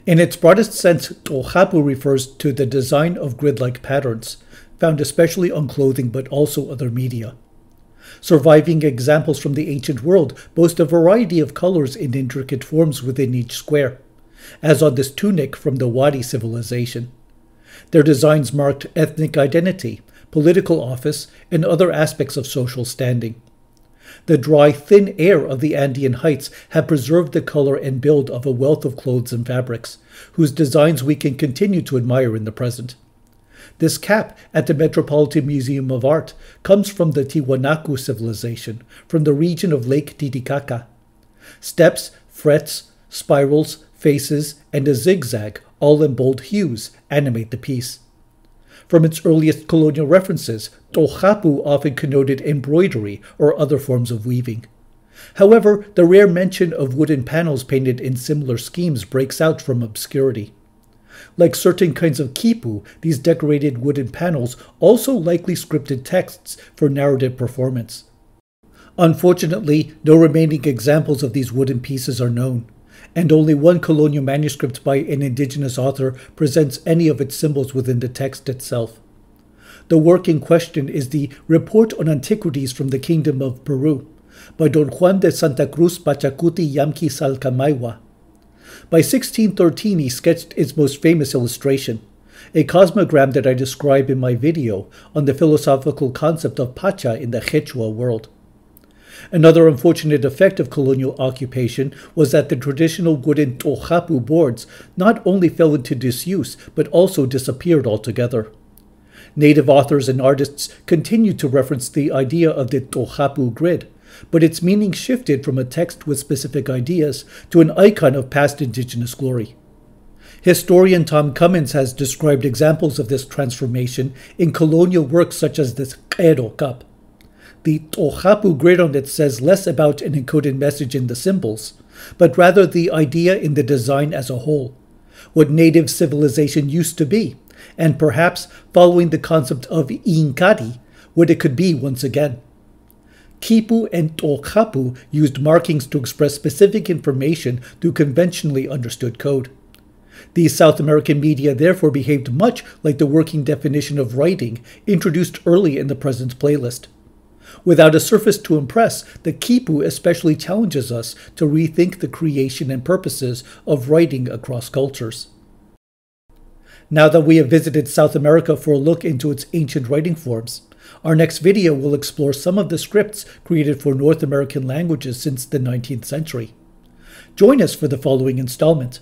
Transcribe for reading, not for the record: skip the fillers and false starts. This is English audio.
In its broadest sense, Tocapu refers to the design of grid-like patterns, found especially on clothing but also other media. Surviving examples from the ancient world boast a variety of colors and intricate forms within each square, as on this tunic from the Wadi civilization. Their designs marked ethnic identity, political office, and other aspects of social standing. The dry, thin air of the Andean heights have preserved the color and build of a wealth of clothes and fabrics, whose designs we can continue to admire in the present. This cap at the Metropolitan Museum of Art comes from the Tiwanaku civilization, from the region of Lake Titicaca. Steps, frets, spirals, faces, and a zigzag, all in bold hues, animate the piece. From its earliest colonial references, Tocapu often connoted embroidery or other forms of weaving. However, the rare mention of wooden panels painted in similar schemes breaks out from obscurity. Like certain kinds of quipu, these decorated wooden panels also likely scripted texts for narrative performance. Unfortunately, no remaining examples of these wooden pieces are known, and only one colonial manuscript by an indigenous author presents any of its symbols within the text itself. The work in question is the Report on Antiquities from the Kingdom of Peru by Don Juan de Santa Cruz Pachacuti Yamqui Salcamaywa. By 1613 he sketched its most famous illustration, a cosmogram that I describe in my video on the philosophical concept of Pacha in the Quechua world. Another unfortunate effect of colonial occupation was that the traditional wooden Tocapu boards not only fell into disuse, but also disappeared altogether. Native authors and artists continued to reference the idea of the Tocapu grid, but its meaning shifted from a text with specific ideas to an icon of past indigenous glory. Historian Tom Cummins has described examples of this transformation in colonial works such as this Qero cup. The Tocapu grid on it says less about an encoded message in the symbols, but rather the idea in the design as a whole, what native civilization used to be, and perhaps, following the concept of Inkadi, what it could be once again. Quipu and Tocapu used markings to express specific information through conventionally understood code. These South American media therefore behaved much like the working definition of writing introduced early in the present playlist. Without a surface to impress, the Quipu especially challenges us to rethink the creation and purposes of writing across cultures. Now that we have visited South America for a look into its ancient writing forms, our next video will explore some of the scripts created for North American languages since the 19th century. Join us for the following installment.